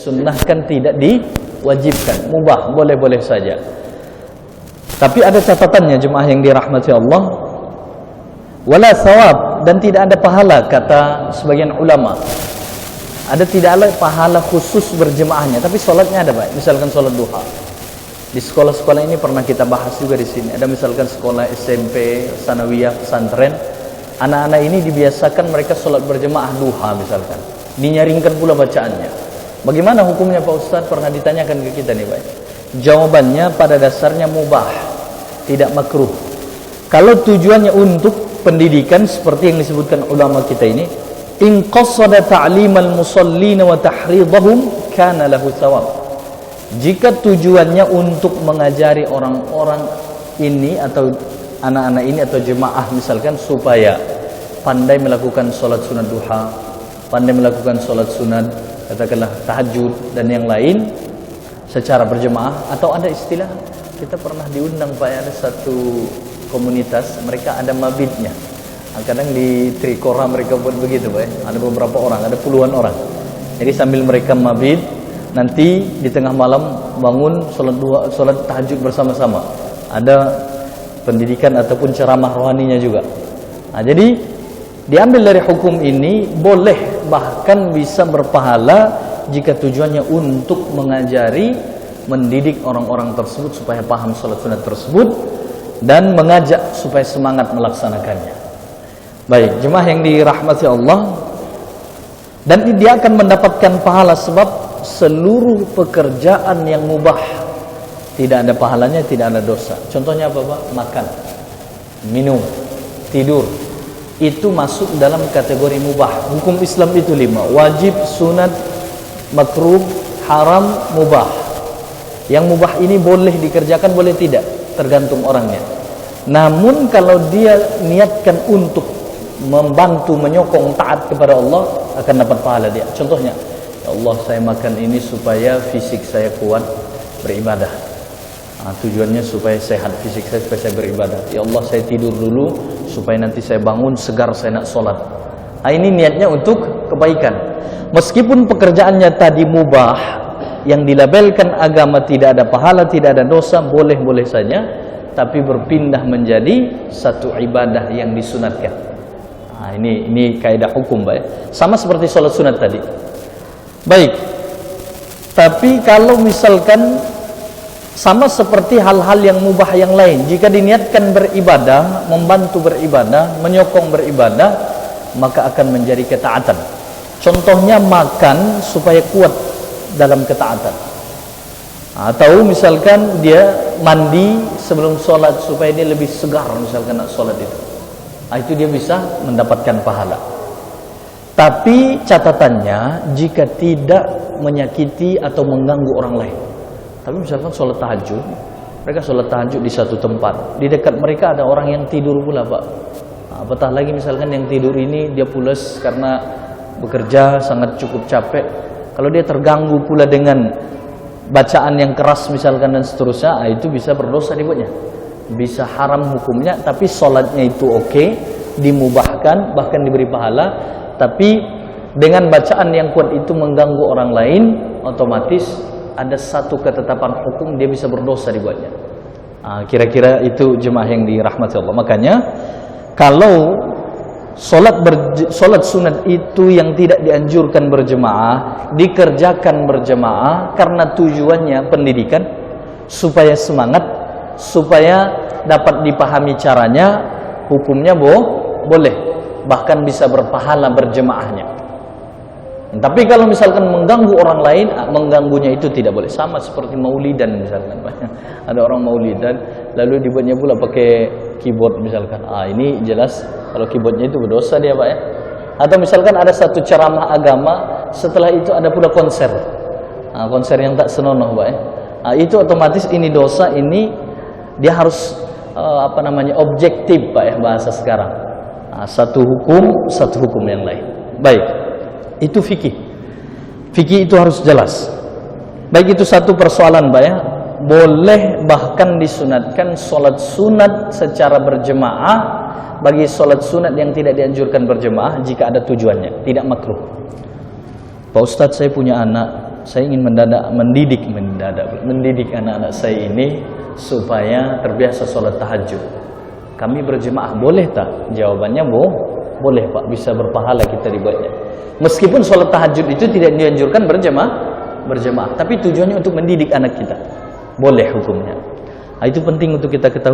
disunnahkan, tidak diwajibkan, mubah, boleh-boleh saja. Tapi ada catatannya jemaah yang dirahmati Allah, wala thawab, dan tidak ada pahala, kata sebagian ulama. Tidak ada pahala khusus berjemaahnya, tapi sholatnya ada, Pak. Misalkan sholat duha. Di sekolah-sekolah ini pernah kita bahas juga di sini. Ada misalkan sekolah SMP, sanawiyah, pesantren. Anak-anak ini dibiasakan mereka sholat berjemaah duha misalkan. Dinyaringkan pula bacaannya. Bagaimana hukumnya Pak Ustadz? Pernah ditanyakan ke kita nih, Pak. Jawabannya pada dasarnya mubah, tidak makruh. Kalau tujuannya untuk pendidikan seperti yang disebutkan ulama kita ini, in qasada ta'limal musallin wa tahridhahum kana lahu thawab. Jika tujuannya untuk mengajari orang-orang ini atau anak-anak ini atau jemaah misalkan supaya pandai melakukan sholat sunat duha, pandai melakukan sholat sunat, katakanlah tahajud dan yang lain secara berjemaah, atau ada istilah, kita pernah diundang Pak, ada satu komunitas, mereka ada mabitnya. Kadang di Trikora mereka buat begitu Pak, ada beberapa orang, ada puluhan orang. Jadi sambil mereka mabit, nanti di tengah malam bangun sholat tahajud bersama-sama. Ada pendidikan ataupun ceramah rohaninya juga. Nah, jadi diambil dari hukum ini boleh, bahkan bisa berpahala jika tujuannya untuk mengajari, mendidik orang-orang tersebut supaya paham sholat sunat tersebut dan mengajak supaya semangat melaksanakannya. Baik, jemaah yang dirahmati Allah, dan dia akan mendapatkan pahala sebab seluruh pekerjaan yang mubah tidak ada pahalanya, tidak ada dosa. Contohnya apa Pak? Makan, minum, tidur, itu masuk dalam kategori mubah. Hukum Islam itu 5: wajib, sunat, makruh, haram, mubah. Yang mubah ini boleh dikerjakan, boleh tidak, tergantung orangnya. Namun kalau dia niatkan untuk membantu, menyokong taat kepada Allah, akan dapat pahala dia. Contohnya, ya Allah, saya makan ini supaya fisik saya kuat beribadah. Tujuannya supaya sehat fisik saya, supaya saya beribadah. Ya Allah, saya tidur dulu supaya nanti saya bangun segar, saya nak sholat. Ini niatnya untuk kebaikan. Meskipun pekerjaannya tadi mubah, yang dilabelkan agama tidak ada pahala, tidak ada dosa, boleh-boleh saja, tapi berpindah menjadi satu ibadah yang disunatkan. Ini kaidah hukum Pak. Sama seperti sholat sunat tadi. Baik, tapi kalau misalkan sama seperti hal-hal yang mubah yang lain, jika diniatkan beribadah, membantu beribadah, menyokong beribadah, maka akan menjadi ketaatan. Contohnya makan supaya kuat dalam ketaatan, atau misalkan dia mandi sebelum sholat supaya dia lebih segar, misalkan nak sholat itu dia bisa mendapatkan pahala. Tapi catatannya jika tidak menyakiti atau mengganggu orang lain. Tapi misalkan sholat tahajud, mereka sholat tahajud di satu tempat, di dekat mereka ada orang yang tidur pula Pak. Apatah lagi misalkan yang tidur ini dia pulas karena bekerja sangat cukup capek. Kalau dia terganggu pula dengan bacaan yang keras misalkan dan seterusnya, itu bisa berdosa dibuatnya, bisa haram hukumnya. Tapi sholatnya itu oke, dimubahkan, bahkan diberi pahala. Tapi dengan bacaan yang kuat itu mengganggu orang lain, otomatis ada satu ketetapan hukum, dia bisa berdosa dibuatnya. Kira-kira itu jemaah yang dirahmati Allah. Makanya kalau sholat sunat itu yang tidak dianjurkan berjemaah, dikerjakan berjemaah karena tujuannya pendidikan, supaya semangat, supaya dapat dipahami caranya, hukumnya boleh, bahkan bisa berpahala berjemaahnya. Tapi kalau misalkan mengganggu orang lain, mengganggunya itu tidak boleh. Sama seperti maulidan misalkan, ada orang maulidan lalu dibuatnya pula pakai keyboard misalkan. Ini jelas kalau keyboardnya itu berdosa dia Pak ya. Atau misalkan ada satu ceramah agama, setelah itu ada pula konser, konser yang tak senonoh Pak ya. Itu otomatis ini dosa, ini dia harus objektif Pak ya bahasa sekarang. Satu hukum yang lain. Baik, itu fikih. Fikih itu harus jelas. Baik, itu satu persoalan Pak ya. Boleh bahkan disunatkan sholat sunat secara berjemaah bagi sholat sunat yang tidak dianjurkan berjemaah jika ada tujuannya, tidak makruh. Pak Ustadz, saya punya anak saya ingin mendidik anak-anak saya ini supaya terbiasa sholat tahajud. Kami berjemaah boleh tak? Jawabannya boleh Pak, bisa berpahala kita dibuatnya. Meskipun sholat tahajud itu tidak dianjurkan berjemaah, tapi tujuannya untuk mendidik anak kita. Boleh hukumnya. Itu penting untuk kita ketahui.